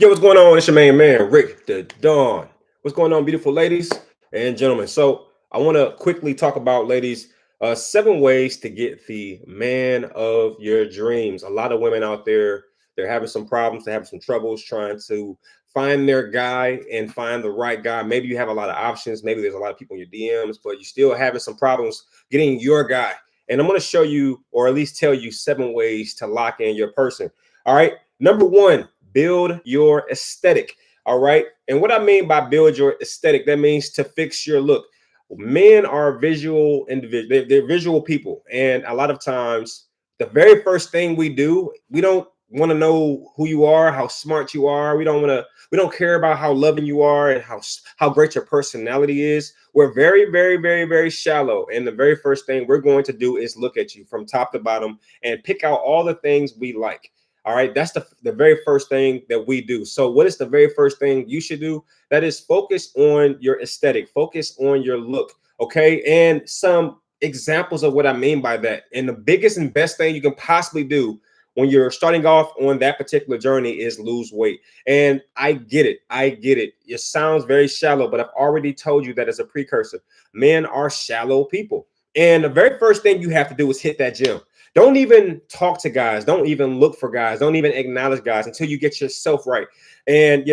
Yo, what's going on? It's your main man, Rick the Dawn. What's going on, beautiful ladies and gentlemen? So, I want to quickly talk about, ladies, 7 ways to get the man of your dreams. A lot of women out there, they're having some problems, they're having some troubles trying to find their guy and find the right guy. Maybe you have a lot of options, maybe there's a lot of people in your DMs, but you're still having some problems getting your guy. And I'm going to show you, or at least tell you, 7 ways to lock in your person. All right. Number one, build your aesthetic. All right. And what I mean by build your aesthetic, that means to fix your look. Men are visual individuals, they're visual people. And a lot of times, the very first thing we do, we don't want to know who you are, how smart you are. We don't care about how loving you are and how great your personality is. We're very, very, very, very shallow. And the very first thing we're going to do is look at you from top to bottom and pick out all the things we like. All right, that's the very first thing that we do. So what is the very first thing you should do? That is focus on your aesthetic, focus on your look. Okay, and some examples of what I mean by that. And the biggest and best thing you can possibly do when you're starting off on that particular journey is lose weight. And I get it. I get it. It sounds very shallow, but I've already told you that as a precursor. Men are shallow people. And the very first thing you have to do is hit that gym. Don't even talk to guys. Don't even look for guys. Don't even acknowledge guys until you get yourself right. And,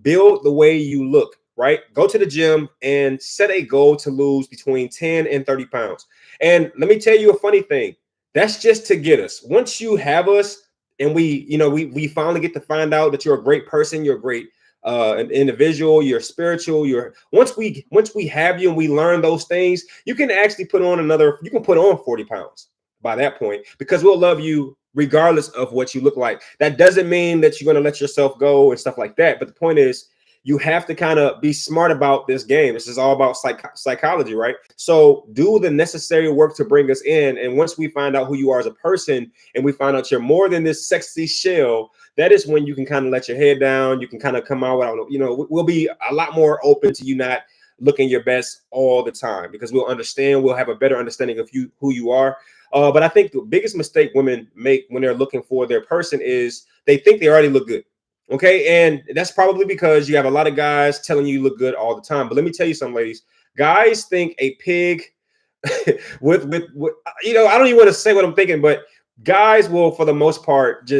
build the way you look, right? Go to the gym and set a goal to lose between 10 and 30 pounds. And let me tell you a funny thing. That's just to get us. Once you have us and we finally get to find out that you're a great person, you're a great an individual, you're spiritual, once we have you and we learn those things, you can actually put on 40 pounds by that point, because we'll love you regardless of what you look like. That doesn't mean that you're going to let yourself go and stuff like that. But the point is, you have to kind of be smart about this game. This is all about psychology, right? So do the necessary work to bring us in. And once we find out who you are as a person and we find out you're more than this sexy shell, that is when you can kind of let your head down. You can kind of come out without, we'll be a lot more open to you not looking your best all the time, because we'll have a better understanding of who you are. But I think the biggest mistake women make when they're looking for their person is they think they already look good. Okay. And that's probably because you have a lot of guys telling you look good all the time. But let me tell you something, ladies. Guys think a pig with I don't even want to say what I'm thinking, but guys will, for the most part,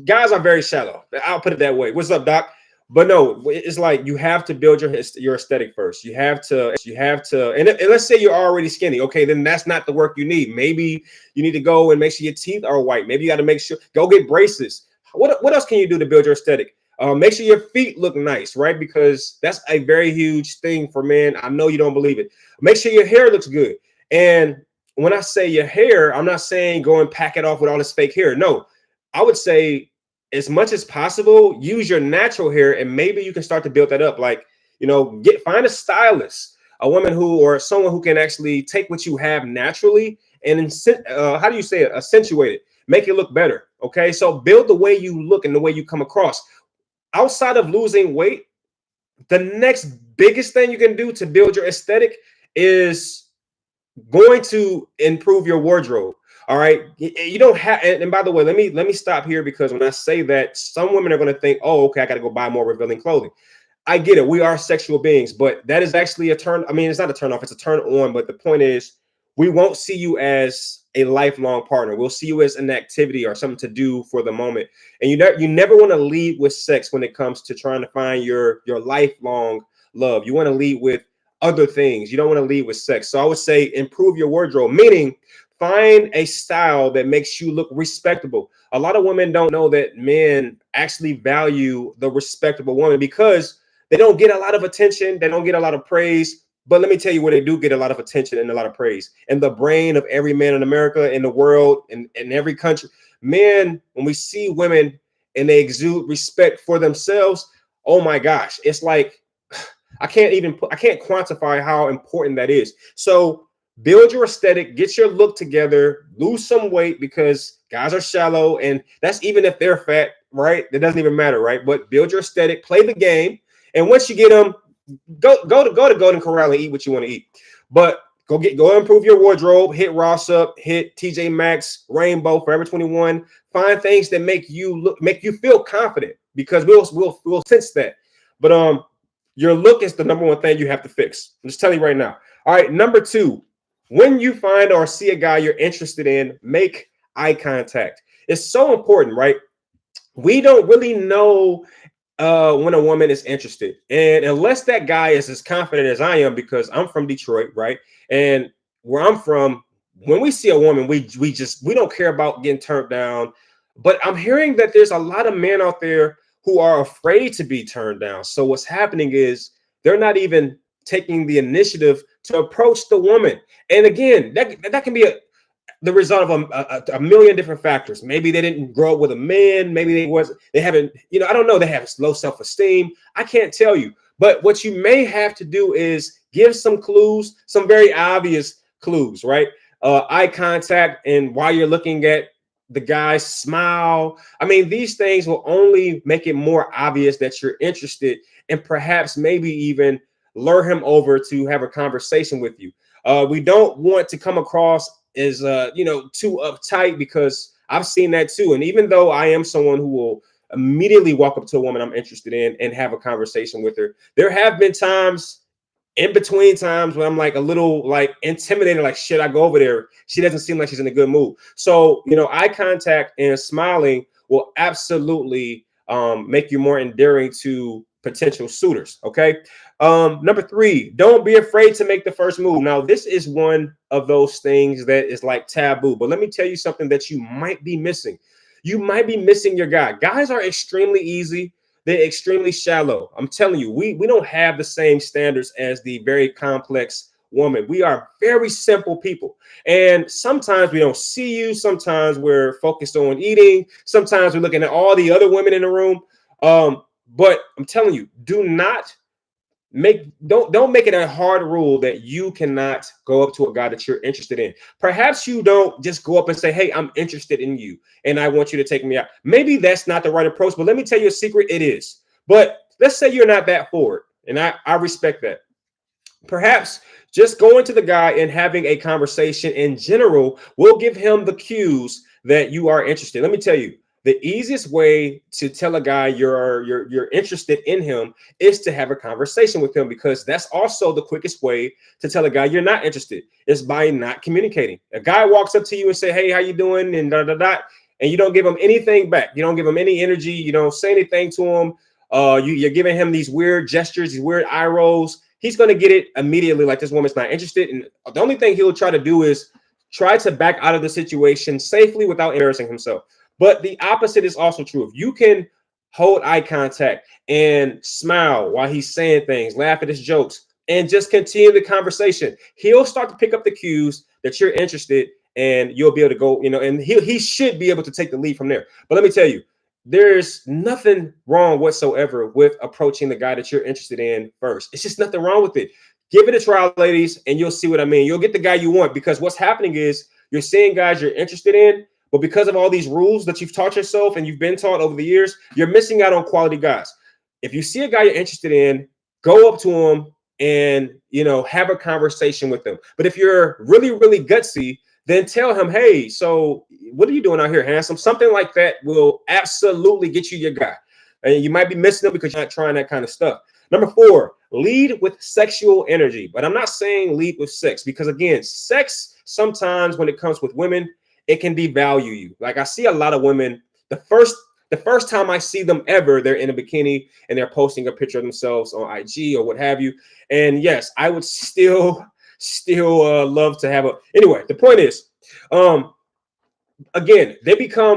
guys are very shallow. I'll put it that way. What's up, Doc? But no, it's like you have to build your aesthetic first. You have to, and let's say you're already skinny. Okay, then that's not the work you need. Maybe you need to go and make sure your teeth are white. Maybe you got to make sure, go get braces. What else can you do to build your aesthetic? Make sure your feet look nice, right? Because that's a very huge thing for men. I know you don't believe it. Make sure your hair looks good. And when I say your hair, I'm not saying go and pack it off with all this fake hair. No, I would say, as much as possible, use your natural hair, and maybe you can start to build that up. Like, find a stylist, a woman or someone who can actually take what you have naturally and how do you say it? Accentuate it, make it look better. Okay, so build the way you look and the way you come across. Outside of losing weight, the next biggest thing you can do to build your aesthetic is going to improve your wardrobe. All right. You don't have, and by the way, let me stop here, because when I say that, some women are going to think, oh, okay, I got to go buy more revealing clothing. I get it. We are sexual beings, but that is actually a turn. I mean, it's not a turn off, it's a turn on. But the point is, we won't see you as a lifelong partner. We'll see you as an activity or something to do for the moment. And you never want to lead with sex when it comes to trying to find your lifelong love. You want to lead with other things. You don't want to lead with sex. So I would say improve your wardrobe, meaning find a style that makes you look respectable. A lot of women don't know that men actually value the respectable woman, because they don't get a lot of attention. They don't get a lot of praise. But let me tell you where they do get a lot of attention and a lot of praise. In the brain of every man in America, in the world, in every country. Men, when we see women and they exude respect for themselves, oh my gosh, it's like, I can't quantify how important that is. So build your aesthetic, get your look together, lose some weight, because guys are shallow, and that's even if they're fat, right? It doesn't even matter, right? But build your aesthetic, play the game, and once you get them, go to Golden Corral and eat what you want to eat. But Go improve your wardrobe. Hit Ross up. Hit TJ Maxx, Rainbow, Forever 21. Find things that make you feel confident, because we'll sense that. But your look is the number one thing you have to fix. I'm just telling you right now. All right, number two, when you find or see a guy you're interested in, make eye contact. It's so important, right? We don't really know when a woman is interested, and unless that guy is as confident as I am, because I'm from Detroit, right? And where I'm from, when we see a woman, we don't care about getting turned down. But I'm hearing that there's a lot of men out there who are afraid to be turned down. So what's happening is they're not even taking the initiative to approach the woman. And again, that can be the result of a million different factors. Maybe they didn't grow up with a man. Maybe they haven't, I don't know. They have low self-esteem. I can't tell you. But what you may have to do is give some clues, some very obvious clues, right? Eye contact, and while you're looking at the guy, smile. I mean, these things will only make it more obvious that you're interested, and perhaps maybe even lure him over to have a conversation with you. We don't want to come across as too uptight, because I've seen that too. And even though I am someone who will immediately walk up to a woman I'm interested in and have a conversation with her, there have been times in between times when I'm like a little like intimidated, like, shit, I go over there, she doesn't seem like she's in a good mood. So, eye contact and smiling will absolutely make you more endearing to potential suitors. Okay. Number three, don't be afraid to make the first move. Now, this is one of those things that is like taboo, but let me tell you something that you might be missing. You might be missing your guy. Guys are extremely easy. They're extremely shallow. I'm telling you, we don't have the same standards as the very complex woman. We are very simple people. And sometimes we don't see you. Sometimes we're focused on eating. Sometimes we're looking at all the other women in the room. But I'm telling you, don't make it a hard rule that you cannot go up to a guy that you're interested in. Perhaps you don't just go up and say, hey, I'm interested in you and I want you to take me out. Maybe that's not the right approach, but let me tell you a secret, it is. But let's say you're not that forward, and I respect that. Perhaps just going to the guy and having a conversation in general will give him the cues that you are interested. Let me tell you, the easiest way to tell a guy you're interested in him is to have a conversation with him, because that's also the quickest way to tell a guy you're not interested, is by not communicating. A guy walks up to you and say, hey, how you doing? And and you don't give him anything back. You don't give him any energy. You don't say anything to him. You're giving him these weird gestures, these weird eye rolls. He's going to get it immediately, like this woman's not interested. And the only thing he'll try to do is try to back out of the situation safely without embarrassing himself. But the opposite is also true. If you can hold eye contact and smile while he's saying things, laugh at his jokes, and just continue the conversation, he'll start to pick up the cues that you're interested, and you'll be able to go, and he should be able to take the lead from there. But let me tell you, there's nothing wrong whatsoever with approaching the guy that you're interested in first. It's just nothing wrong with it. Give it a try, ladies, and you'll see what I mean. You'll get the guy you want, because what's happening is you're seeing guys you're interested in, but because of all these rules that you've taught yourself and you've been taught over the years, you're missing out on quality guys. If you see a guy you're interested in, go up to him and, have a conversation with them. But if you're really, really gutsy, then tell him, hey, so what are you doing out here, handsome? Something like that will absolutely get you your guy. And you might be missing them because you're not trying that kind of stuff. Number four, lead with sexual energy. But I'm not saying lead with sex, because again, sex sometimes when it comes with women, it can devalue you. Like, I see a lot of women, the first time I see them ever, they're in a bikini and they're posting a picture of themselves on IG or what have you. And yes, I would still love to have anyway, the point is, again,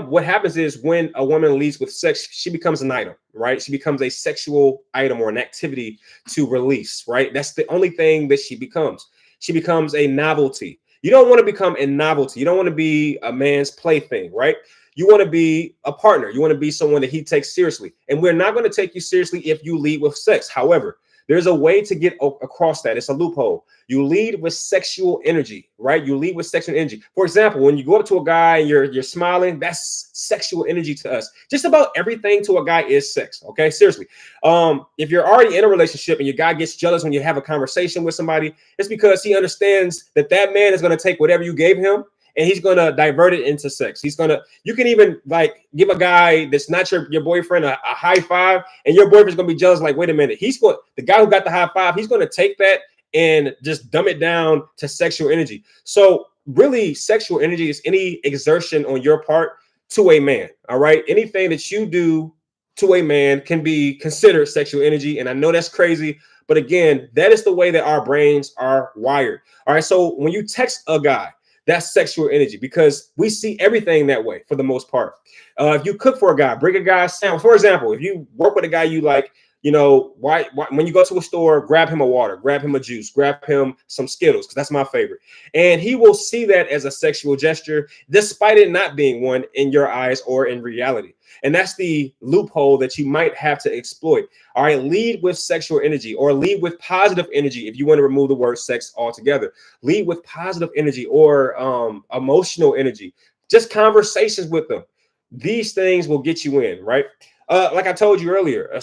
what happens is when a woman leads with sex, she becomes an item, right? She becomes a sexual item or an activity to release, right? That's the only thing that she becomes. She becomes a novelty. You don't want to become a novelty. You don't want to be a man's plaything, right? You want to be a partner. You want to be someone that he takes seriously. And we're not going to take you seriously if you lead with sex. However, There's a way to get across that. It's a loophole. You lead with sexual energy, right? You lead with sexual energy. For example, when you go up to a guy and you're smiling, that's sexual energy to us. Just about everything to a guy is sex. Okay, seriously. If you're already in a relationship and your guy gets jealous when you have a conversation with somebody, it's because he understands that that man is going to take whatever you gave him and he's going to divert it into sex. You can even like give a guy that's not your boyfriend a high five, and your boyfriend's going to be jealous. Like, wait a minute, the guy who got the high five, he's going to take that and just dumb it down to sexual energy. So really, sexual energy is any exertion on your part to a man. All right. Anything that you do to a man can be considered sexual energy. And I know that's crazy, but again, that is the way that our brains are wired. All right. So when you text a guy, that's sexual energy because we see everything that way for the most part. If you cook for a guy, bring a guy a sandwich. For example, if you work with a guy you like, why when you go to a store, grab him a water, grab him a juice, grab him some Skittles, because that's my favorite. And he will see that as a sexual gesture, despite it not being one in your eyes or in reality. And that's the loophole that you might have to exploit. All right, lead with sexual energy or lead with positive energy if you want to remove the word sex altogether. Lead with positive energy or emotional energy. Just conversations with them. These things will get you in, right? Like I told you earlier,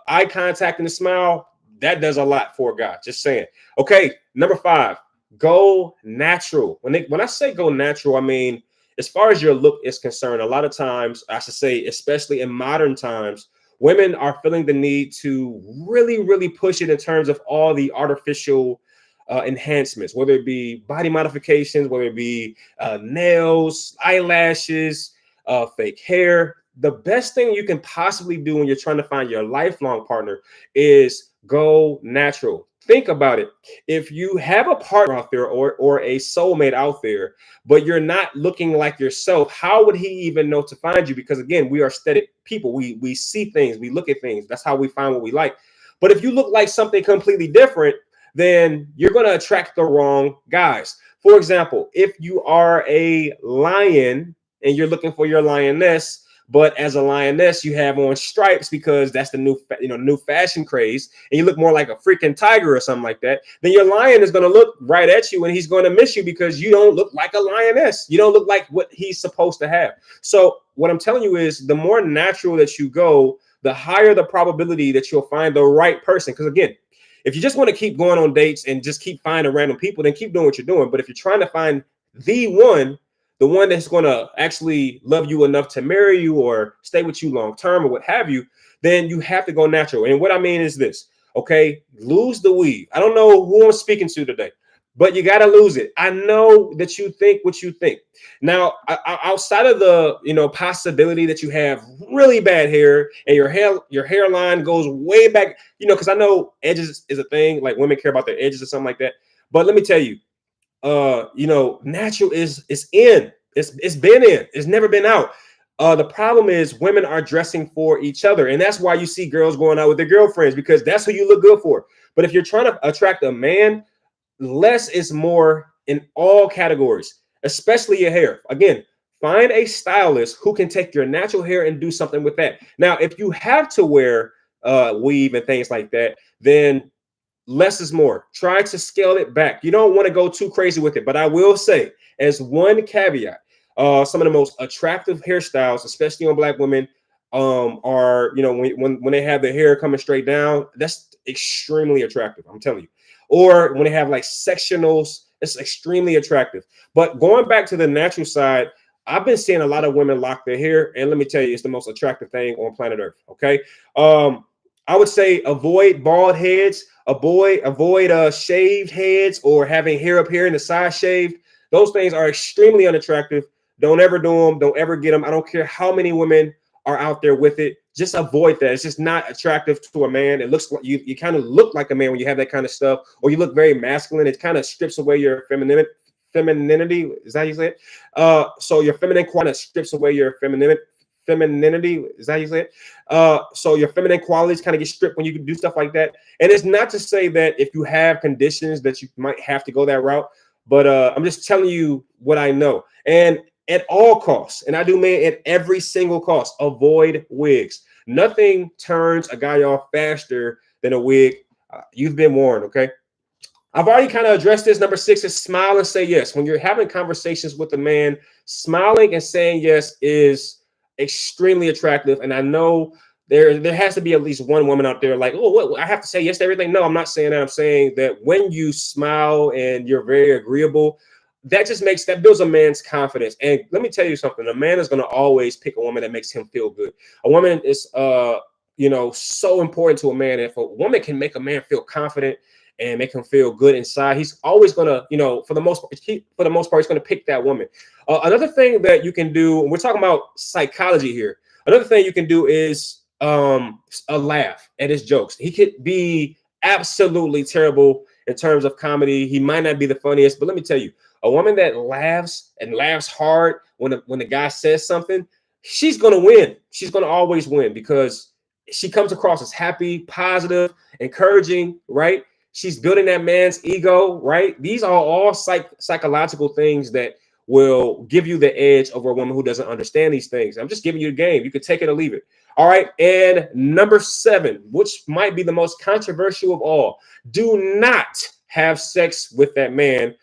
eye contact and a smile, that does a lot for a guy. Just saying. Okay, number 5, go natural. When I say go natural, I mean, as far as your look is concerned, a lot of times, I should say, especially in modern times, women are feeling the need to really, really push it in terms of all the artificial enhancements, whether it be body modifications, whether it be nails, eyelashes, fake hair. The best thing you can possibly do when you're trying to find your lifelong partner is go natural. Think about it. If you have a partner out there or a soulmate out there, but you're not looking like yourself, how would he even know to find you? Because again, we are aesthetic people. We see things, we look at things. That's how we find what we like. But if you look like something completely different, then you're going to attract the wrong guys. For example, if you are a lion and you're looking for your lioness, but as a lioness, you have on stripes because that's the new fashion craze, and you look more like a freaking tiger or something like that, then your lion is going to look right at you and he's going to miss you because you don't look like a lioness. You don't look like what he's supposed to have. So what I'm telling you is the more natural that you go, the higher the probability that you'll find the right person. Because again, if you just want to keep going on dates and just keep finding random people, then keep doing what you're doing. But if you're trying to find the one that's going to actually love you enough to marry you or stay with you long term or what have you, then you have to go natural. And what I mean is this, okay? Lose the weave. I don't know who I'm speaking to today, but you got to lose it. I know that you think what you think. Now, outside of the possibility that you have really bad hair and your hairline goes way back, because I know edges is a thing, like women care about their edges or something like that. But let me tell you, natural is in. It's been in. It's never been out. The problem is women are dressing for each other, and that's why you see girls going out with their girlfriends, because that's who you look good for. But if you're trying to attract a man, less is more in all categories, especially your hair. Again, find a stylist who can take your natural hair and do something with that. Now, if you have to wear weave and things like that, then less is more. Try to scale it back. You don't want to go too crazy with it, but I will say, as one caveat, some of the most attractive hairstyles, especially on Black women, are when they have their hair coming straight down. That's extremely attractive. I'm telling you. Or when they have like sectionals, it's extremely attractive. But going back to the natural side, I've been seeing a lot of women lock their hair, and let me tell you, it's the most attractive thing on planet Earth. Okay. I would say avoid bald heads, avoid shaved heads or having hair up here in the side shaved. Those things are extremely unattractive. Don't ever do them. Don't ever get them. I don't care how many women are out there with it. Just avoid that. It's just not attractive to a man. It looks like you kind of look like a man when you have that kind of stuff, or you look very masculine. It kind of strips away your femininity. Is that how you say it? So your feminine quality strips away your femininity. Is that how you say it? So your feminine qualities kind of get stripped when you do stuff like that. And it's not to say that if you have conditions that you might have to go that route, but I'm just telling you what I know. And at all costs, and I do mean at every single cost, avoid wigs. Nothing turns a guy off faster than a wig. You've been warned. Okay. I've already kind of addressed this. Number 6 is smile and say yes. When you're having conversations with a man, smiling and saying yes is extremely attractive. And I know there has to be at least one woman out there like, oh, what? I have to say yes to everything. No, I'm not saying that. I'm saying that when you smile and you're very agreeable, that builds a man's confidence. And let me tell you something: a man is going to always pick a woman that makes him feel good. A woman is so important to a man. If a woman can make a man feel confident and make him feel good inside, he's always gonna, for the most part, he's gonna pick that woman. Another thing that you can do, and we're talking about psychology here. Another thing you can do is a laugh at his jokes. He could be absolutely terrible in terms of comedy. He might not be the funniest, but let me tell you, a woman that laughs and laughs hard when the guy says something, she's gonna win. She's gonna always win because she comes across as happy, positive, encouraging, right? She's building that man's ego, right? These are all psychological things that will give you the edge over a woman who doesn't understand these things. I'm just giving you the game. You could take it or leave it. All right. And number 7, which might be the most controversial of all, do not have sex with that man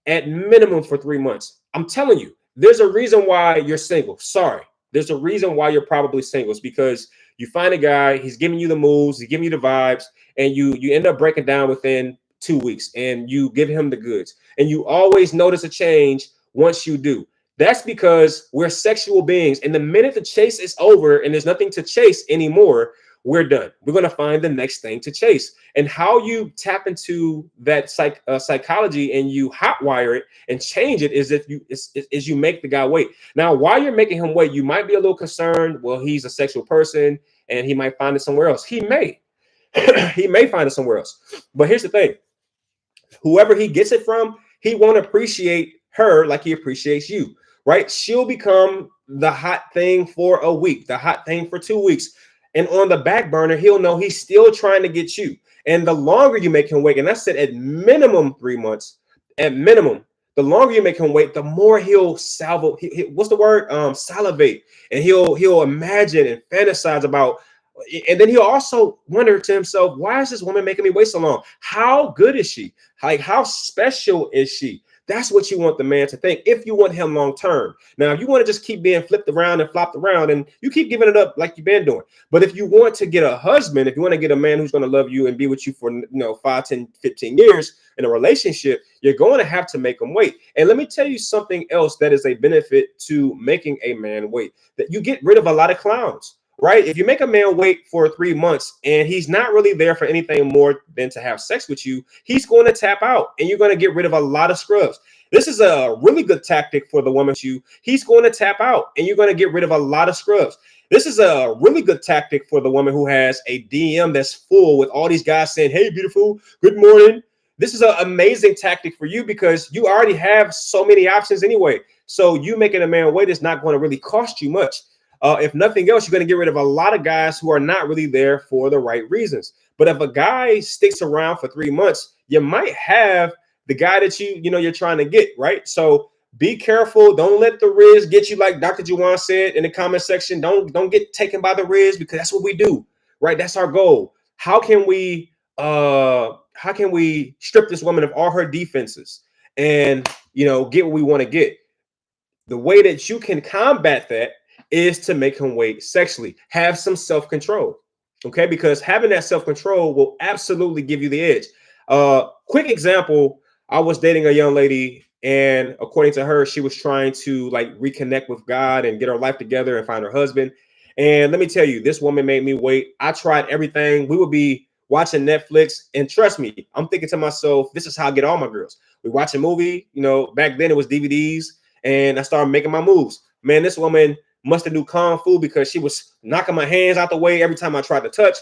at minimum for 3 months. I'm telling you, there's a reason why you're single. Sorry. There's a reason why you're probably single. It's because you find a guy, he's giving you the moves, he's giving you the vibes, and you end up breaking down within 2 weeks, and you give him the goods. And you always notice a change once you do. That's because we're sexual beings. And the minute the chase is over and there's nothing to chase anymore, we're done. We're going to find the next thing to chase. And how you tap into that psychology and you hotwire it and change it is you make the guy wait. Now, while you're making him wait, you might be a little concerned. Well, he's a sexual person and he might find it somewhere else. He may. He may find it somewhere else. But here's the thing. Whoever he gets it from, he won't appreciate her like he appreciates you, right? She'll become the hot thing for a week, the hot thing for 2 weeks. And on the back burner, he'll know he's still trying to get you. And the longer you make him wait, and I said at minimum 3 months, at minimum, the longer you make him wait, the more he'll what's the word? Salivate. And he'll imagine and fantasize about. And then he'll also wonder to himself, why is this woman making me wait so long? How good is she? Like, how special is she? That's what you want the man to think if you want him long term. Now, if you want to just keep being flipped around and flopped around and you keep giving it up like you've been doing. But if you want to get a husband, if you want to get a man who's going to love you and be with you for 5, 10, 15 years in a relationship, you're going to have to make him wait. And let me tell you something else that is a benefit to making a man wait, that you get rid of a lot of clowns. Right? If you make a man wait for 3 months and he's not really there for anything more than to have sex with you, he's going to tap out and you're going to get rid of a lot of scrubs. This is a really good tactic for the woman. He's going to tap out and you're going to get rid of a lot of scrubs. This is a really good tactic for the woman who has a DM that's full with all these guys saying, hey, beautiful, good morning. This is an amazing tactic for you because you already have so many options anyway. So you making a man wait is not going to really cost you much. If nothing else, you're going to get rid of a lot of guys who are not really there for the right reasons. But if a guy sticks around for 3 months, you might have the guy that you're trying to get, right? So be careful. Don't let the Riz get you, like Dr. Juwan said in the comment section. Don't get taken by the Riz, because that's what we do, right? That's our goal. How can we strip this woman of all her defenses and get what we want to get? The way that you can combat that is to make him wait sexually. Have some self-control, okay? Because having that self-control will absolutely give you the edge. Quick example, I was dating a young lady, and according to her, she was trying to reconnect with God and get her life together and find her husband. And let me tell you, this woman made me wait. I tried everything. We would be watching Netflix, and trust me, I'm thinking to myself, this is how I get all my girls. We watch a movie, back then it was DVDs, and I started making my moves. Man, this woman must have knew Kung Fu because she was knocking my hands out the way every time I tried to touch.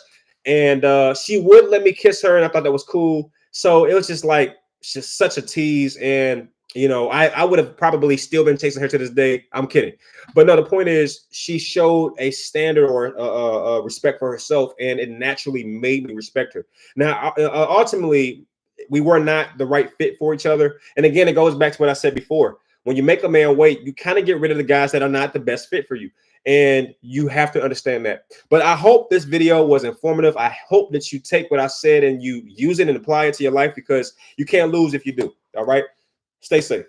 And she would let me kiss her, and I thought that was cool. So it was just such a tease. And, I would have probably still been chasing her to this day. I'm kidding. But no, the point is she showed a standard or respect for herself, and it naturally made me respect her. Now, ultimately, we were not the right fit for each other. And again, it goes back to what I said before. When you make a man wait, you kind of get rid of the guys that are not the best fit for you. And you have to understand that. But I hope this video was informative. I hope that you take what I said and you use it and apply it to your life, because you can't lose if you do. All right. Stay safe.